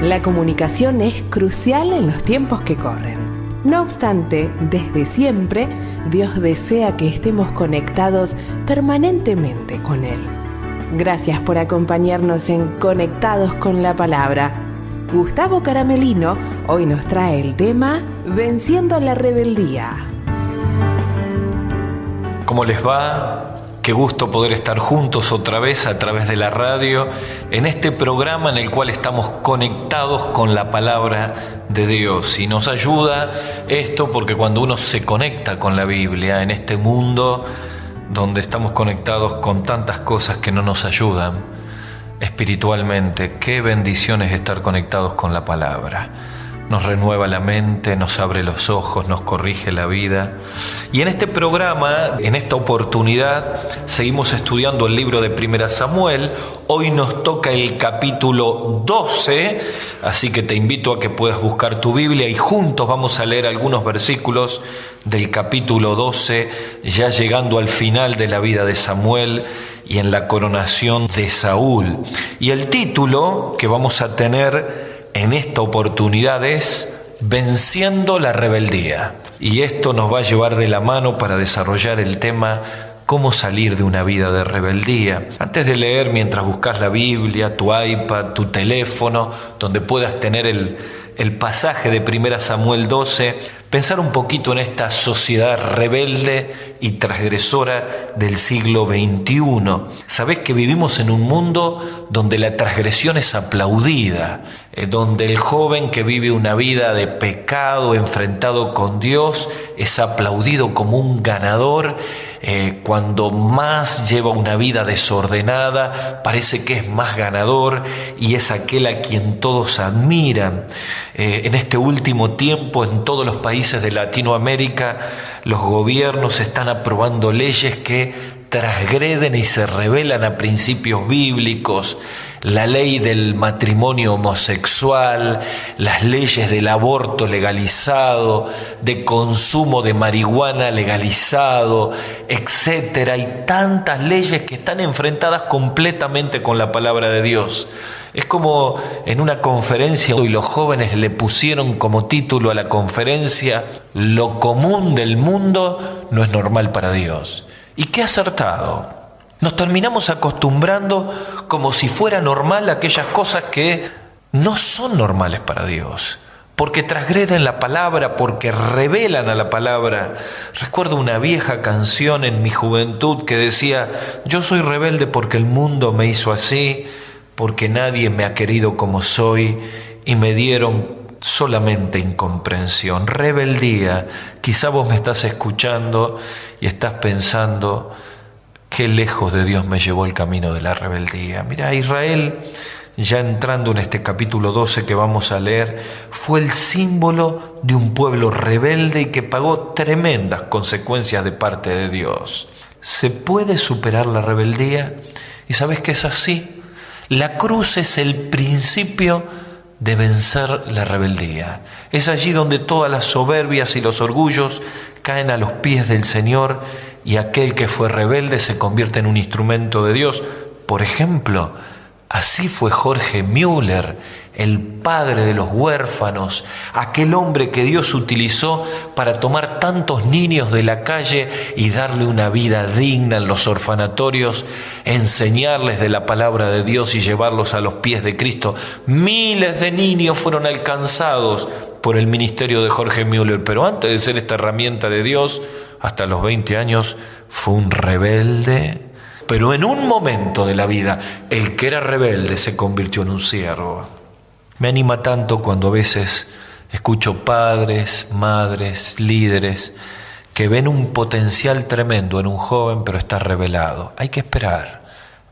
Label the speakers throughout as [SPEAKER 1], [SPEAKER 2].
[SPEAKER 1] La comunicación es crucial en los tiempos que corren. No obstante, desde siempre, Dios desea que estemos conectados permanentemente con Él. Gracias por acompañarnos en Conectados con la Palabra. Gustavo Caramelino hoy nos trae el tema Venciendo la Rebeldía.
[SPEAKER 2] ¿Cómo les va? Qué gusto poder estar juntos otra vez a través de la radio en este programa en el cual estamos conectados con la palabra de Dios. Y nos ayuda esto porque cuando uno se conecta con la Biblia en este mundo donde estamos conectados con tantas cosas que no nos ayudan espiritualmente, qué bendición es estar conectados con la palabra. Nos renueva la mente, nos abre los ojos, nos corrige la vida. Y en este programa, en esta oportunidad, seguimos estudiando el libro de Primera Samuel. Hoy nos toca el capítulo 12, así que te invito a que puedas buscar tu Biblia y juntos vamos a leer algunos versículos del capítulo 12, ya llegando al final de la vida de Samuel y en la coronación de Saúl. Y el título que vamos a tener en esta oportunidad es Venciendo la Rebeldía. Y esto nos va a llevar de la mano para desarrollar el tema cómo salir de una vida de rebeldía. Antes de leer, mientras buscas la Biblia, tu iPad, tu teléfono, donde puedas tener el pasaje de 1 Samuel 12, pensar un poquito en esta sociedad rebelde y transgresora del siglo XXI. Sabés que vivimos en un mundo donde la transgresión es aplaudida, donde el joven que vive una vida de pecado enfrentado con Dios es aplaudido como un ganador. Cuando más lleva una vida desordenada, parece que es más ganador y es aquel a quien todos admiran. En este último tiempo, en todos los países de Latinoamérica, los gobiernos están aprobando leyes que transgreden y se rebelan a principios bíblicos. La ley del matrimonio homosexual, las leyes del aborto legalizado, de consumo de marihuana legalizado, etcétera. Hay tantas leyes que están enfrentadas completamente con la palabra de Dios. Es como en una conferencia y los jóvenes le pusieron como título a la conferencia: lo común del mundo no es normal para Dios. Y qué acertado. Nos terminamos acostumbrando como si fuera normal aquellas cosas que no son normales para Dios, porque transgreden la palabra, porque revelan a la palabra. Recuerdo una vieja canción en mi juventud que decía: yo soy rebelde porque el mundo me hizo así, porque nadie me ha querido como soy y me dieron solamente incomprensión. Rebeldía. Quizá vos me estás escuchando y estás pensando: qué lejos de Dios me llevó el camino de la rebeldía. Mira, Israel, ya entrando en este capítulo 12 que vamos a leer, fue el símbolo de un pueblo rebelde y que pagó tremendas consecuencias de parte de Dios. ¿Se puede superar la rebeldía? ¿Y sabes qué es así? La cruz es el principio de vencer la rebeldía. Es allí donde todas las soberbias y los orgullos caen a los pies del Señor y aquel que fue rebelde se convierte en un instrumento de Dios. Por ejemplo, así fue Jorge Müller, el padre de los huérfanos, aquel hombre que Dios utilizó para tomar tantos niños de la calle y darle una vida digna en los orfanatorios, enseñarles de la palabra de Dios y llevarlos a los pies de Cristo. Miles de niños fueron alcanzados por el ministerio de Jorge Müller, pero antes de ser esta herramienta de Dios, hasta los 20 años, fue un rebelde. Pero en un momento de la vida, el que era rebelde se convirtió en un siervo. Me anima tanto cuando a veces escucho padres, madres, líderes que ven un potencial tremendo en un joven, pero está rebelado. Hay que esperar,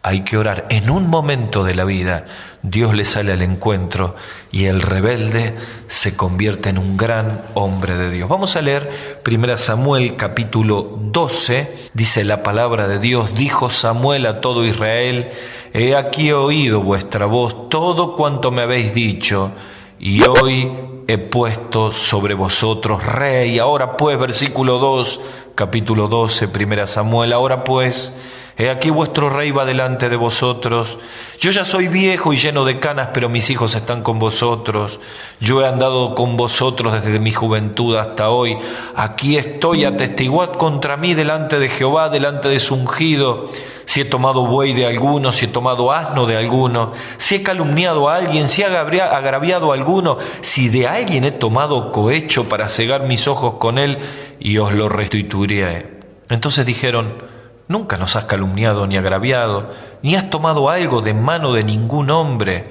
[SPEAKER 2] hay que orar. En un momento de la vida, Dios le sale al encuentro y el rebelde se convierte en un gran hombre de Dios. Vamos a leer 1 Samuel capítulo 12. Dice la palabra de Dios: dijo Samuel a todo Israel: he aquí oído vuestra voz todo cuanto me habéis dicho, y hoy he puesto sobre vosotros rey. Ahora pues, versículo 2, capítulo 12, 1 Samuel, ahora pues, He aquí vuestro rey va delante de vosotros. Yo ya soy viejo y lleno de canas, pero mis hijos están con vosotros. Yo he andado con vosotros desde mi juventud hasta hoy. Aquí estoy, atestiguad contra mí delante de Jehová, delante de su ungido. Si he tomado buey de alguno, si he tomado asno de alguno, si he calumniado a alguien, si he agraviado a alguno, si de alguien he tomado cohecho para cegar mis ojos con él, y os lo restituiré. Entonces dijeron: nunca nos has calumniado ni agraviado, ni has tomado algo de mano de ningún hombre.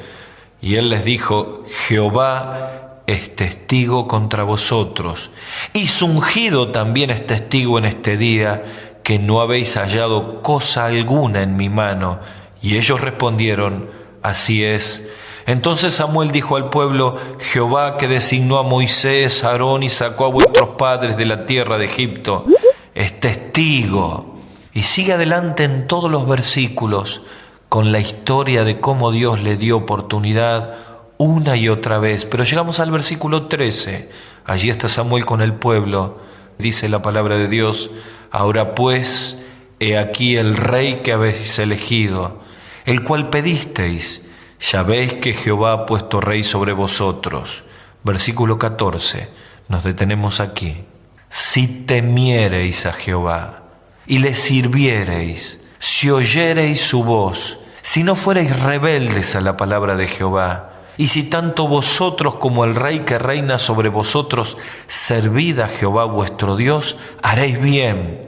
[SPEAKER 2] Y él les dijo: Jehová es testigo contra vosotros, y su ungido también es testigo en este día, que no habéis hallado cosa alguna en mi mano. Y ellos respondieron: así es. Entonces Samuel dijo al pueblo: Jehová, que designó a Moisés, a Aarón y sacó a vuestros padres de la tierra de Egipto, es testigo. Y sigue adelante en todos los versículos con la historia de cómo Dios le dio oportunidad una y otra vez. Pero llegamos al versículo 13. Allí está Samuel con el pueblo. Dice la palabra de Dios: ahora pues, he aquí el rey que habéis elegido, el cual pedisteis. Ya veis que Jehová ha puesto rey sobre vosotros. Versículo 14. Nos detenemos aquí. Si temiereis a Jehová y le sirviereis, si oyereis su voz, si no fuereis rebeldes a la palabra de Jehová, y si tanto vosotros como el rey que reina sobre vosotros servid a Jehová vuestro Dios, haréis bien.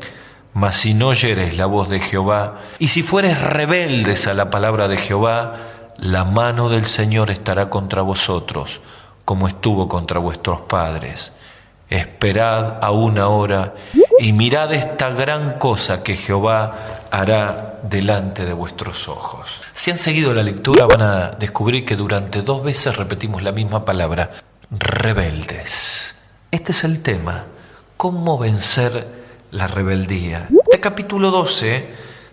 [SPEAKER 2] Mas si no oyereis la voz de Jehová, y si fuereis rebeldes a la palabra de Jehová, la mano del Señor estará contra vosotros, como estuvo contra vuestros padres. Esperad aún ahora y mirad esta gran cosa que Jehová hará delante de vuestros ojos. Si han seguido la lectura van a descubrir que durante 2 veces repetimos la misma palabra: rebeldes. Este es el tema: cómo vencer la rebeldía. Este capítulo 12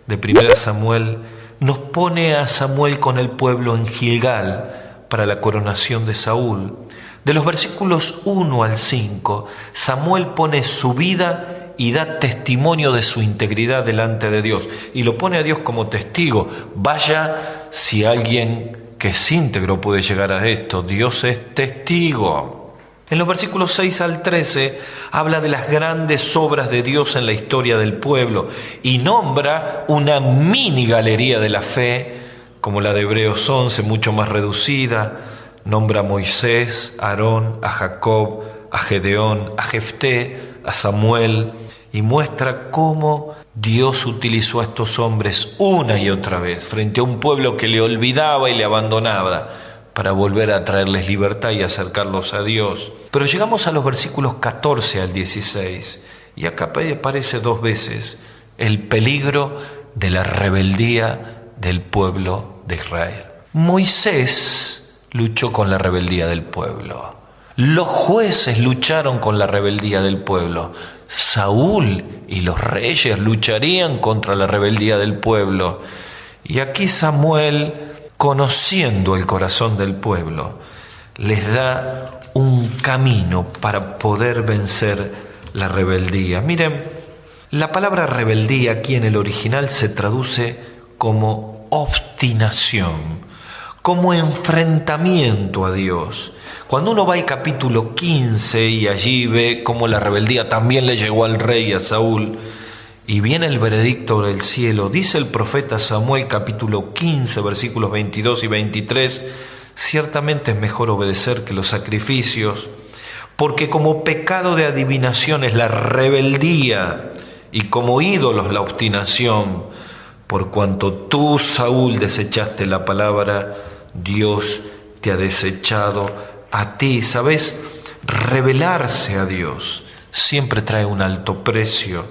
[SPEAKER 2] de 1 Samuel nos pone a Samuel con el pueblo en Gilgal para la coronación de Saúl. De los versículos 1 al 5, Samuel pone su vida y da testimonio de su integridad delante de Dios. Y lo pone a Dios como testigo. Vaya si alguien que es íntegro puede llegar a esto. Dios es testigo. En los versículos 6 al 13 habla de las grandes obras de Dios en la historia del pueblo y nombra una mini galería de la fe, como la de Hebreos 11, mucho más reducida. Nombra a Moisés, a Aarón, a Jacob, a Gedeón, a Jefté, a Samuel, y muestra cómo Dios utilizó a estos hombres una y otra vez frente a un pueblo que le olvidaba y le abandonaba para volver a traerles libertad y acercarlos a Dios. Pero llegamos a los versículos 14 al 16 y acá aparece 2 veces el peligro de la rebeldía del pueblo de Israel. Moisés luchó con la rebeldía del pueblo. Los jueces lucharon con la rebeldía del pueblo. Saúl y los reyes lucharían contra la rebeldía del pueblo. Y aquí Samuel, conociendo el corazón del pueblo, les da un camino para poder vencer la rebeldía. Miren, la palabra rebeldía aquí en el original se traduce como obstinación, como enfrentamiento a Dios. Cuando uno va al capítulo 15 y allí ve cómo la rebeldía también le llegó al rey, a Saúl, y viene el veredicto del cielo, dice el profeta Samuel, capítulo 15, versículos 22 y 23, ciertamente es mejor obedecer que los sacrificios, porque como pecado de adivinación es la rebeldía, y como ídolos la obstinación. Por cuanto tú, Saúl, desechaste la palabra, Dios te ha desechado a ti. ¿Sabes? Rebelarse a Dios siempre trae un alto precio.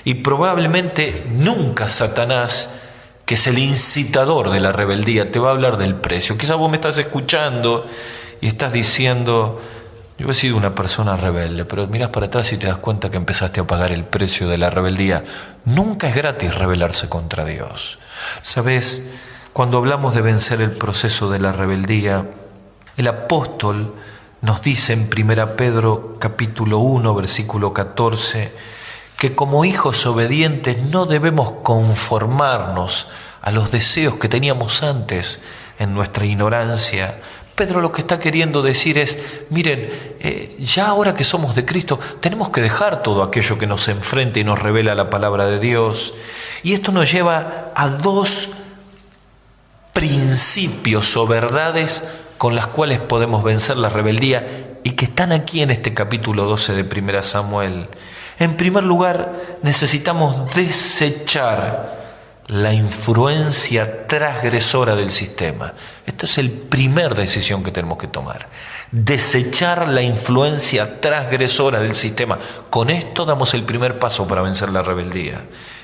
[SPEAKER 2] Y probablemente nunca Satanás, que es el incitador de la rebeldía, te va a hablar del precio. Quizás vos me estás escuchando y estás diciendo: yo he sido una persona rebelde, pero mirás para atrás y te das cuenta que empezaste a pagar el precio de la rebeldía. Nunca es gratis rebelarse contra Dios. ¿Sabes? Cuando hablamos de vencer el proceso de la rebeldía, el apóstol nos dice en 1 Pedro capítulo 1, versículo 14, que como hijos obedientes no debemos conformarnos a los deseos que teníamos antes en nuestra ignorancia. Pedro lo que está queriendo decir es, miren, ya ahora que somos de Cristo, tenemos que dejar todo aquello que nos enfrenta y nos revela la palabra de Dios. Y esto nos lleva a dos principios o verdades con las cuales podemos vencer la rebeldía y que están aquí en este capítulo 12 de 1 Samuel. En primer lugar, necesitamos desechar la influencia transgresora del sistema. Esta es la primera decisión que tenemos que tomar. Desechar la influencia transgresora del sistema. Con esto damos el primer paso para vencer la rebeldía.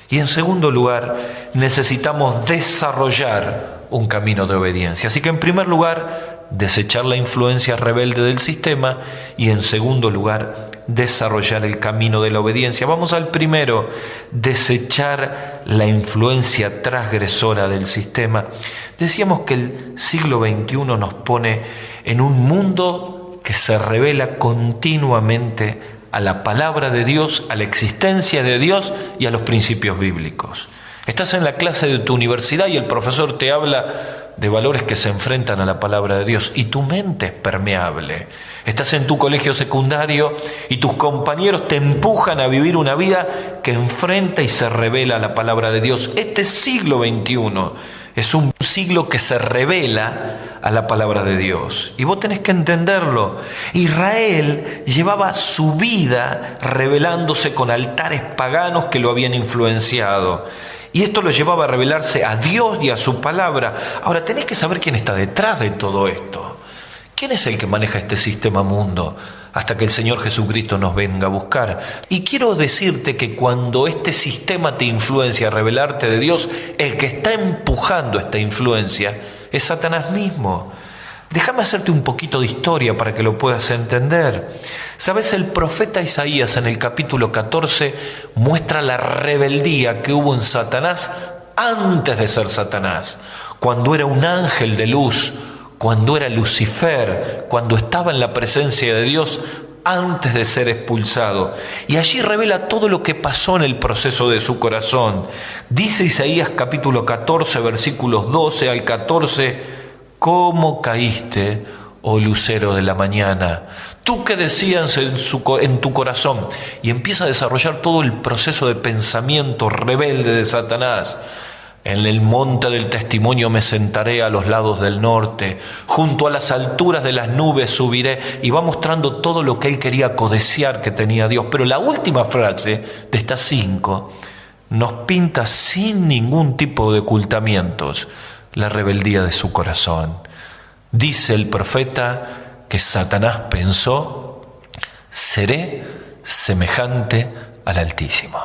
[SPEAKER 2] Y en segundo lugar, necesitamos desarrollar un camino de obediencia. Así que en primer lugar, desechar la influencia rebelde del sistema y en segundo lugar, desarrollar el camino de la obediencia. Vamos al primero, desechar la influencia transgresora del sistema. Decíamos que el siglo XXI nos pone en un mundo que se revela continuamente a la palabra de Dios, a la existencia de Dios y a los principios bíblicos. Estás en la clase de tu universidad y el profesor te habla de valores que se enfrentan a la palabra de Dios y tu mente es permeable. Estás en tu colegio secundario y tus compañeros te empujan a vivir una vida que enfrenta y se revela a la palabra de Dios. Este siglo XXI es un siglo que se revela a la palabra de Dios. Y vos tenés que entenderlo. Israel llevaba su vida rebelándose con altares paganos que lo habían influenciado. Y esto lo llevaba a rebelarse a Dios y a su palabra. Ahora tenés que saber quién está detrás de todo esto. ¿Quién es el que maneja este sistema mundo hasta que el Señor Jesucristo nos venga a buscar? Y quiero decirte que cuando este sistema te influencia a rebelarte de Dios, el que está empujando esta influencia es Satanás mismo. Déjame hacerte un poquito de historia para que lo puedas entender. ¿Sabes? El profeta Isaías en el capítulo 14 muestra la rebeldía que hubo en Satanás antes de ser Satanás, cuando era un ángel de luz, cuando era Lucifer, cuando estaba en la presencia de Dios antes de ser expulsado. Y allí revela todo lo que pasó en el proceso de su corazón. Dice Isaías capítulo 14, versículos 12 al 14, ¿cómo caíste, oh lucero de la mañana? Tú que decías en tu corazón. Y empieza a desarrollar todo el proceso de pensamiento rebelde de Satanás. En el monte del testimonio me sentaré a los lados del norte, junto a las alturas de las nubes subiré, y va mostrando todo lo que él quería codiciar que tenía Dios. Pero la última frase de estas 5 nos pinta sin ningún tipo de ocultamientos la rebeldía de su corazón. Dice el profeta que Satanás pensó, seré semejante al Altísimo.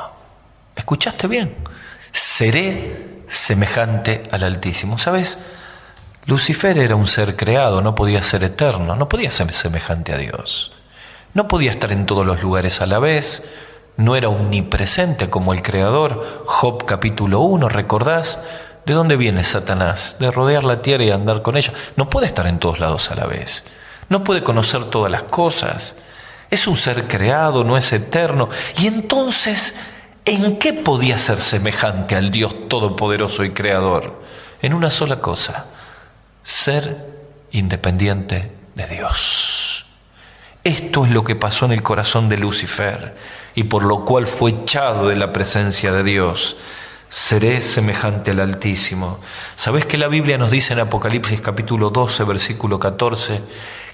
[SPEAKER 2] ¿Escuchaste bien? Seré semejante al Altísimo. ¿Sabes? Lucifer era un ser creado, no podía ser eterno, no podía ser semejante a Dios. No podía estar en todos los lugares a la vez, no era omnipresente como el Creador. Job capítulo 1, ¿recordás? ¿De dónde viene Satanás? De rodear la tierra y andar con ella. No puede estar en todos lados a la vez. No puede conocer todas las cosas. Es un ser creado, no es eterno. Y entonces, ¿en qué podía ser semejante al Dios Todopoderoso y Creador? En una sola cosa: ser independiente de Dios. Esto es lo que pasó en el corazón de Lucifer y por lo cual fue echado de la presencia de Dios. Seré semejante al Altísimo. ¿Sabés que la Biblia nos dice en Apocalipsis capítulo 12, versículo 14,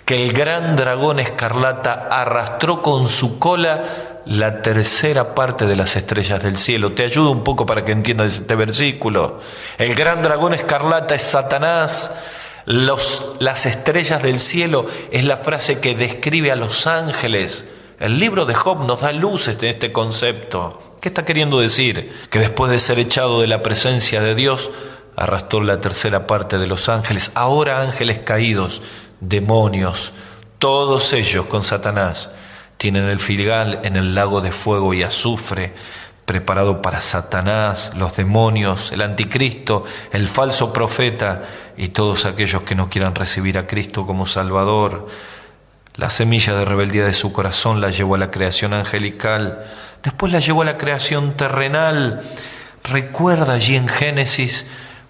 [SPEAKER 2] que el gran dragón escarlata arrastró con su cola la tercera parte de las estrellas del cielo? Te ayudo un poco para que entiendas este versículo. El gran dragón escarlata es Satanás. Las estrellas del cielo es la frase que describe a los ángeles. El libro de Job nos da luces de este concepto. ¿Qué está queriendo decir? Que después de ser echado de la presencia de Dios, arrastró la tercera parte de los ángeles. Ahora ángeles caídos, demonios, todos ellos con Satanás, tienen el filial en el lago de fuego y azufre, preparado para Satanás, los demonios, el anticristo, el falso profeta y todos aquellos que no quieran recibir a Cristo como Salvador. La semilla de rebeldía de su corazón la llevó a la creación angelical. Después la llevó a la creación terrenal. Recuerda allí en Génesis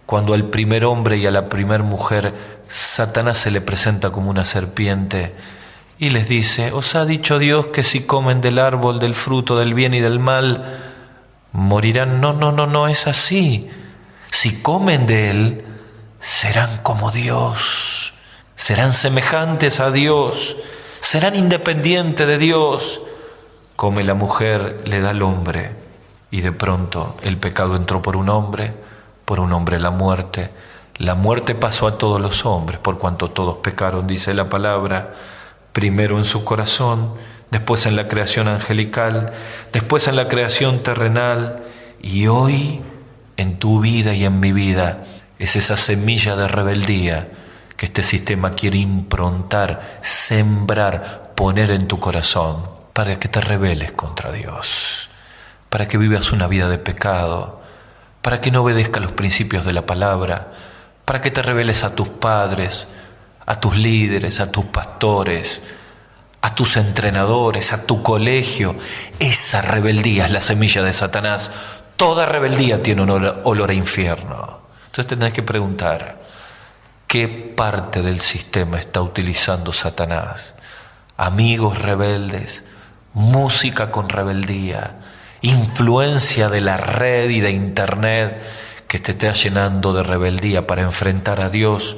[SPEAKER 2] cuando al primer hombre y a la primer mujer Satanás se le presenta como una serpiente y les dice: os ha dicho Dios que si comen del árbol del fruto del bien y del mal morirán. No es así. Si comen de él serán como Dios, serán semejantes a Dios, serán independientes de Dios. Come la mujer, le da al hombre, y de pronto el pecado entró por un hombre la muerte. La muerte pasó a todos los hombres, por cuanto todos pecaron, dice la palabra, primero en su corazón, después en la creación angelical, después en la creación terrenal, y hoy en tu vida y en mi vida es esa semilla de rebeldía que este sistema quiere improntar, sembrar, poner en tu corazón, para que te rebeles contra Dios, para que vivas una vida de pecado, para que no obedezcas los principios de la palabra, para que te rebeles a tus padres, a tus líderes, a tus pastores, a tus entrenadores, a tu colegio. Esa rebeldía es la semilla de Satanás. Toda rebeldía tiene un olor a infierno. Entonces te tenés que preguntar, ¿qué parte del sistema está utilizando Satanás? Amigos rebeldes, música con rebeldía, influencia de la red y de internet que te está llenando de rebeldía para enfrentar a Dios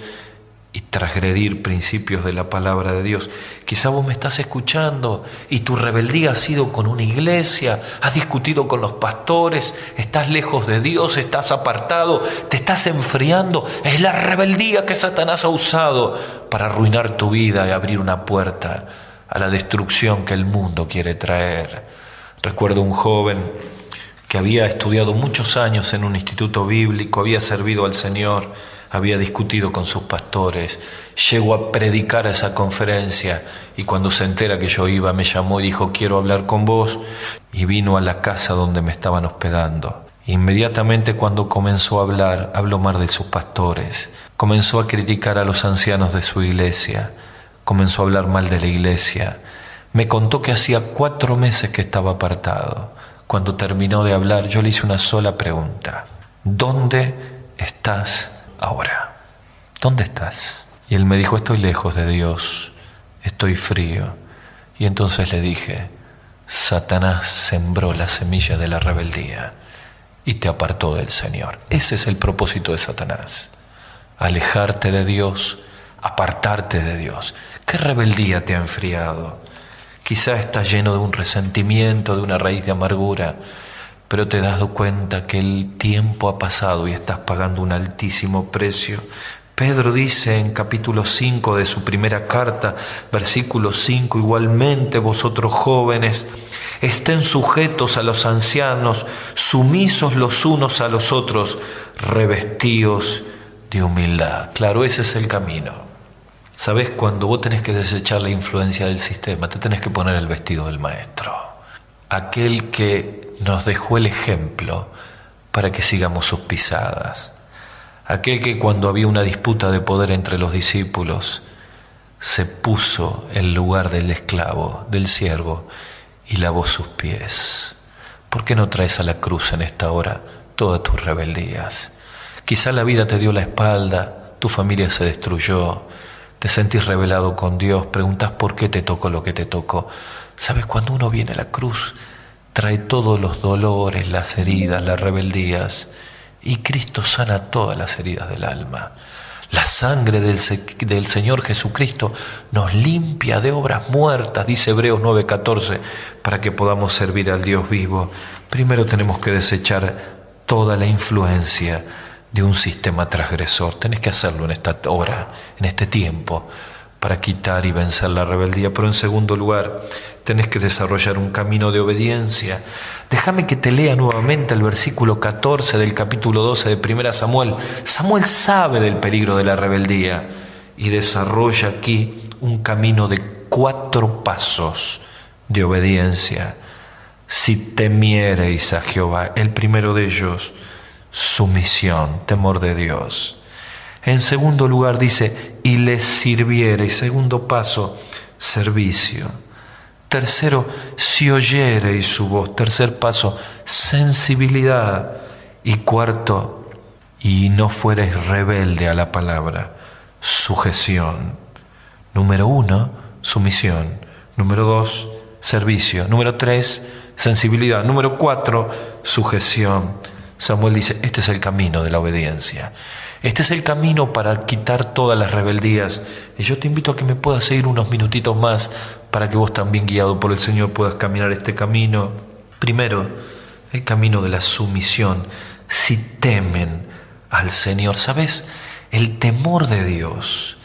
[SPEAKER 2] y transgredir principios de la palabra de Dios. Quizá vos me estás escuchando y tu rebeldía ha sido con una iglesia, has discutido con los pastores, estás lejos de Dios, estás apartado, te estás enfriando. Es la rebeldía que Satanás ha usado para arruinar tu vida y abrir una puerta a la destrucción que el mundo quiere traer. Recuerdo un joven que había estudiado muchos años en un instituto bíblico, había servido al Señor, había discutido con sus pastores, llegó a predicar a esa conferencia y cuando se entera que yo iba me llamó y dijo: quiero hablar con vos, y vino a la casa donde me estaban hospedando. Inmediatamente cuando comenzó a hablar, habló mal de sus pastores, comenzó a criticar a los ancianos de su iglesia, comenzó a hablar mal de la iglesia. Me contó que hacía 4 meses que estaba apartado. Cuando terminó de hablar, yo le hice una sola pregunta: ¿dónde estás ahora? ¿Dónde estás? Y él me dijo: estoy lejos de Dios, estoy frío. Y entonces le dije: Satanás sembró la semilla de la rebeldía y te apartó del Señor. Ese es el propósito de Satanás: alejarte de Dios, apartarte de Dios. ¿Qué rebeldía te ha enfriado? Quizá estás lleno de un resentimiento, de una raíz de amargura, pero te das cuenta que el tiempo ha pasado y estás pagando un altísimo precio. Pedro dice en capítulo 5 de su primera carta, versículo 5, igualmente vosotros jóvenes, estén sujetos a los ancianos, sumisos los unos a los otros, revestidos de humildad. Claro, ese es el camino. ¿Sabes? Cuando vos tenés que desechar la influencia del sistema, te tenés que poner el vestido del maestro. Aquel que nos dejó el ejemplo para que sigamos sus pisadas. Aquel que cuando había una disputa de poder entre los discípulos, se puso en lugar del esclavo, del siervo, y lavó sus pies. ¿Por qué no traes a la cruz en esta hora todas tus rebeldías? Quizá la vida te dio la espalda, tu familia se destruyó, te sentís rebelado con Dios, preguntás por qué te tocó lo que te tocó. ¿Sabes? Cuando uno viene a la cruz, trae todos los dolores, las heridas, las rebeldías, y Cristo sana todas las heridas del alma. La sangre del Señor Jesucristo nos limpia de obras muertas, dice Hebreos 9:14, para que podamos servir al Dios vivo. Primero tenemos que desechar toda la influencia de un sistema transgresor. Tenés que hacerlo en esta hora, en este tiempo, para quitar y vencer la rebeldía. Pero en segundo lugar, tenés que desarrollar un camino de obediencia. Déjame que te lea nuevamente el versículo 14 del capítulo 12 de 1 Samuel. Samuel sabe del peligro de la rebeldía y desarrolla aquí un camino de 4 pasos de obediencia. Si temiereis a Jehová, el primero de ellos, sumisión, temor de Dios. En segundo lugar dice, y les sirviereis. Segundo paso, servicio. Tercero, si oyereis su voz. Tercer paso, sensibilidad. Y cuarto, y no fuereis rebelde a la palabra, sujeción. Número 1, sumisión. Número 2, servicio. Número 3, sensibilidad. Número 4, sujeción. Samuel dice, este es el camino de la obediencia. Este es el camino para quitar todas las rebeldías. Y yo te invito a que me puedas seguir unos minutitos más para que vos también, guiado por el Señor, puedas caminar este camino. Primero, el camino de la sumisión. Si temen al Señor, ¿sabes? El temor de Dios,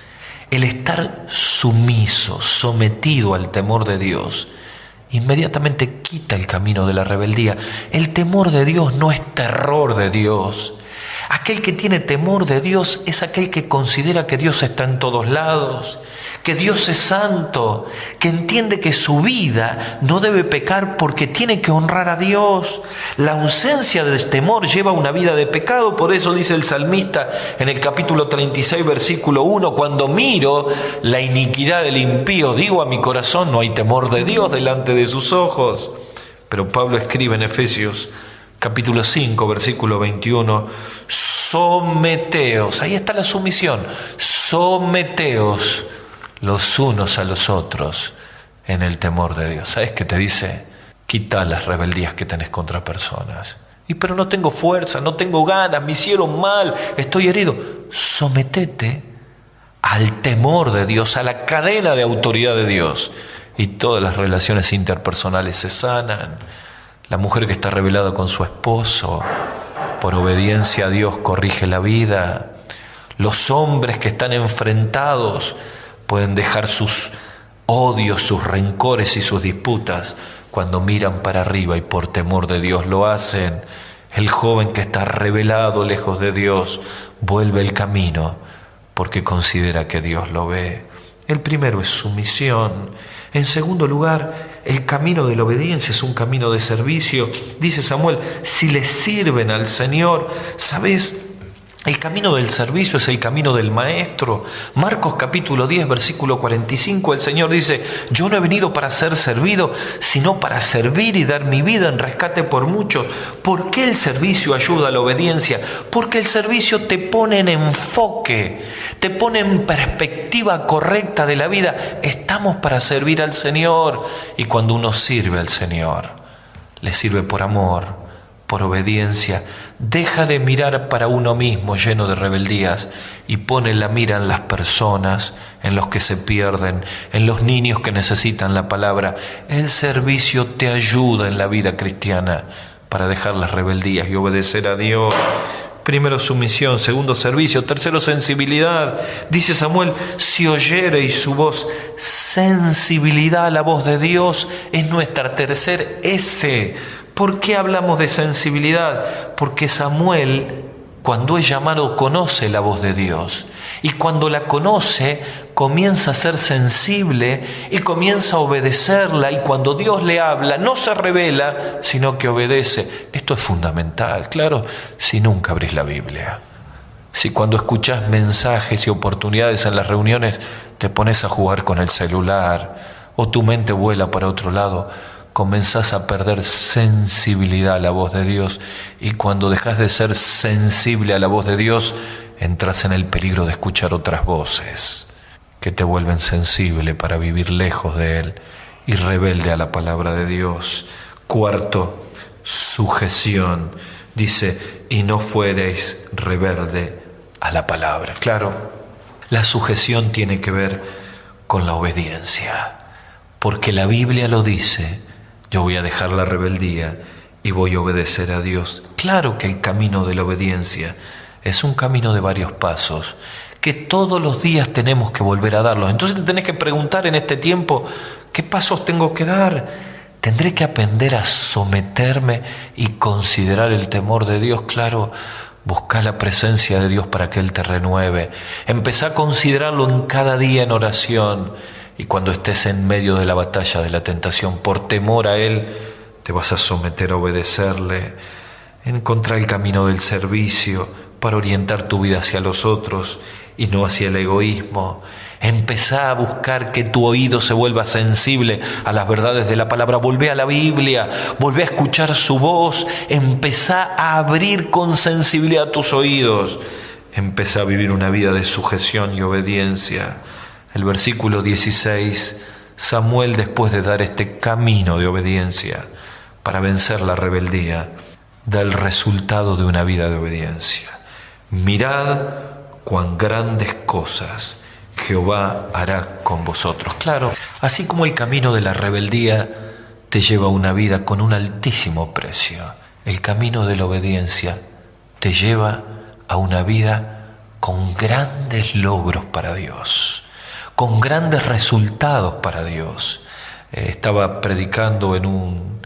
[SPEAKER 2] el estar sumiso, sometido al temor de Dios, inmediatamente quita el camino de la rebeldía. El temor de Dios no es terror de Dios. Aquel que tiene temor de Dios es aquel que considera que Dios está en todos lados, que Dios es santo, que entiende que su vida no debe pecar porque tiene que honrar a Dios. La ausencia de temor lleva a una vida de pecado. Por eso dice el salmista en el capítulo 36, versículo 1, cuando miro la iniquidad del impío, digo a mi corazón, no hay temor de Dios delante de sus ojos. Pero Pablo escribe en Efesios capítulo 5, versículo 21, someteos, ahí está la sumisión, someteos los unos a los otros en el temor de Dios. ¿Sabes qué te dice? Quita las rebeldías que tenés contra personas. Pero no tengo fuerza, no tengo ganas, me hicieron mal, estoy herido. Sometete al temor de Dios, a la cadena de autoridad de Dios, y todas las relaciones interpersonales se sanan. La mujer que está rebelada con su esposo, por obediencia a Dios, corrige la vida. Los hombres que están enfrentados pueden dejar sus odios, sus rencores y sus disputas cuando miran para arriba y por temor de Dios lo hacen. El joven que está rebelado lejos de Dios vuelve el camino porque considera que Dios lo ve. El primero es sumisión. En segundo lugar, el camino de la obediencia es un camino de servicio. Dice Samuel, si le sirven al Señor, ¿sabes? El camino del servicio es el camino del maestro. Marcos capítulo 10, versículo 45, el Señor dice, yo no he venido para ser servido, sino para servir y dar mi vida en rescate por muchos. ¿Por qué el servicio ayuda a la obediencia? Porque el servicio te pone en enfoque, te pone en perspectiva correcta de la vida. Estamos para servir al Señor. Y cuando uno sirve al Señor, le sirve por amor, por obediencia, deja de mirar para uno mismo lleno de rebeldías y pone la mira en las personas, en los que se pierden, en los niños que necesitan la palabra. El servicio te ayuda en la vida cristiana para dejar las rebeldías y obedecer a Dios. Primero sumisión, segundo servicio, tercero sensibilidad. Dice Samuel, si oyereis su voz, sensibilidad a la voz de Dios es nuestra tercer S. ¿Por qué hablamos de sensibilidad? Porque Samuel, cuando es llamado, conoce la voz de Dios. Y cuando la conoce, comienza a ser sensible y comienza a obedecerla. Y cuando Dios le habla, no se rebela, sino que obedece. Esto es fundamental, claro, si nunca abrís la Biblia. Si cuando escuchás mensajes y oportunidades en las reuniones, te pones a jugar con el celular o tu mente vuela para otro lado, comenzás a perder sensibilidad a la voz de Dios, y cuando dejas de ser sensible a la voz de Dios, entras en el peligro de escuchar otras voces que te vuelven sensible para vivir lejos de Él y rebelde a la palabra de Dios. Cuarto, sujeción. Dice, y no fuereis rebelde a la palabra. Claro, la sujeción tiene que ver con la obediencia, porque la Biblia lo dice. Yo voy a dejar la rebeldía y voy a obedecer a Dios. Claro que el camino de la obediencia es un camino de varios pasos, que todos los días tenemos que volver a darlos. Entonces te tenés que preguntar en este tiempo, ¿qué pasos tengo que dar? ¿Tendré que aprender a someterme y considerar el temor de Dios? Claro, busca la presencia de Dios para que Él te renueve. Empezá a considerarlo en cada día en oración. Y cuando estés en medio de la batalla de la tentación, por temor a Él, te vas a someter a obedecerle. Encontrar el camino del servicio para orientar tu vida hacia los otros y no hacia el egoísmo. Empezá a buscar que tu oído se vuelva sensible a las verdades de la palabra. Volvé a la Biblia, volvé a escuchar su voz. Empezá a abrir con sensibilidad tus oídos. Empezá a vivir una vida de sujeción y obediencia. El versículo 16, Samuel, después de dar este camino de obediencia para vencer la rebeldía, da el resultado de una vida de obediencia. Mirad cuán grandes cosas Jehová hará con vosotros. Claro, así como el camino de la rebeldía te lleva a una vida con un altísimo precio, el camino de la obediencia te lleva a una vida con grandes logros para Dios, con grandes resultados para Dios. Estaba predicando en un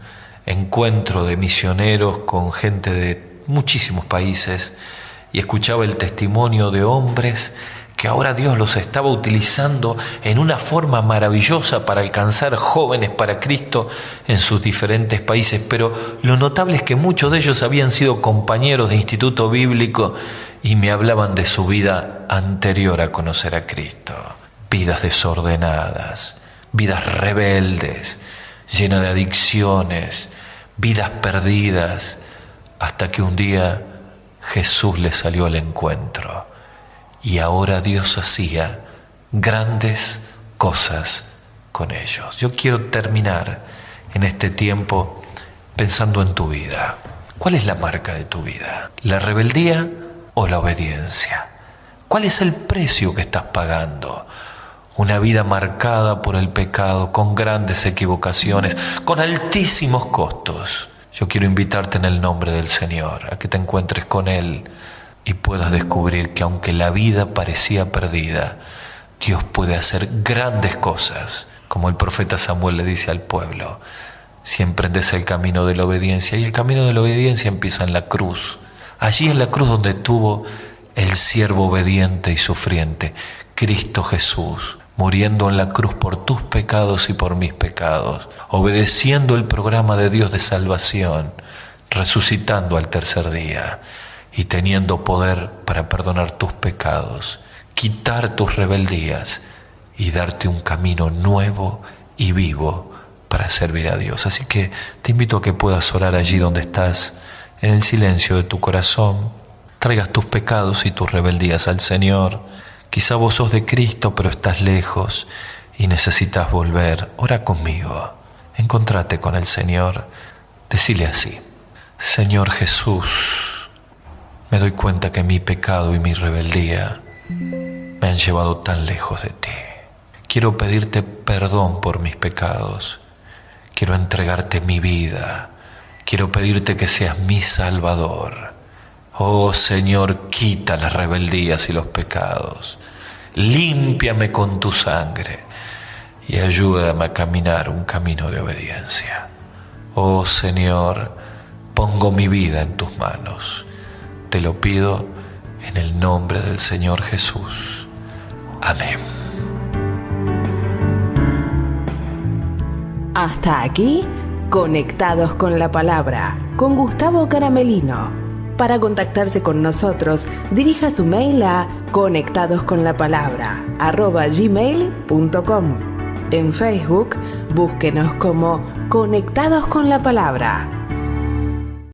[SPEAKER 2] encuentro de misioneros con gente de muchísimos países y escuchaba el testimonio de hombres que ahora Dios los estaba utilizando en una forma maravillosa para alcanzar jóvenes para Cristo en sus diferentes países. Pero lo notable es que muchos de ellos habían sido compañeros de instituto bíblico y me hablaban de su vida anterior a conocer a Cristo. Vidas desordenadas, vidas rebeldes, llenas de adicciones, vidas perdidas, hasta que un día Jesús les salió al encuentro. Y ahora Dios hacía grandes cosas con ellos. Yo quiero terminar en este tiempo pensando en tu vida. ¿Cuál es la marca de tu vida? ¿La rebeldía o la obediencia? ¿Cuál es el precio que estás pagando? Una vida marcada por el pecado, con grandes equivocaciones, con altísimos costos. Yo quiero invitarte en el nombre del Señor a que te encuentres con Él y puedas descubrir que aunque la vida parecía perdida, Dios puede hacer grandes cosas, como el profeta Samuel le dice al pueblo, si emprendes el camino de la obediencia. Y el camino de la obediencia empieza en la cruz. Allí en la cruz donde estuvo el siervo obediente y sufriente, Cristo Jesús, muriendo en la cruz por tus pecados y por mis pecados, obedeciendo el programa de Dios de salvación, resucitando al tercer día y teniendo poder para perdonar tus pecados, quitar tus rebeldías y darte un camino nuevo y vivo para servir a Dios. Así que te invito a que puedas orar allí donde estás, en el silencio de tu corazón. Traigas tus pecados y tus rebeldías al Señor. Quizá vos sos de Cristo, pero estás lejos y necesitas volver. Ora conmigo. Encontrate con el Señor. Decile así: Señor Jesús, me doy cuenta que mi pecado y mi rebeldía me han llevado tan lejos de ti. Quiero pedirte perdón por mis pecados. Quiero entregarte mi vida. Quiero pedirte que seas mi Salvador. Oh Señor, quita las rebeldías y los pecados. Límpiame con tu sangre y ayúdame a caminar un camino de obediencia. Oh Señor, pongo mi vida en tus manos. Te lo pido en el nombre del Señor Jesús. Amén.
[SPEAKER 1] Hasta aquí, Conectados con la Palabra, con Gustavo Caramelino. Para contactarse con nosotros, dirija su mail a conectadosconlapalabra@gmail.com. En Facebook, búsquenos como Conectados con la Palabra.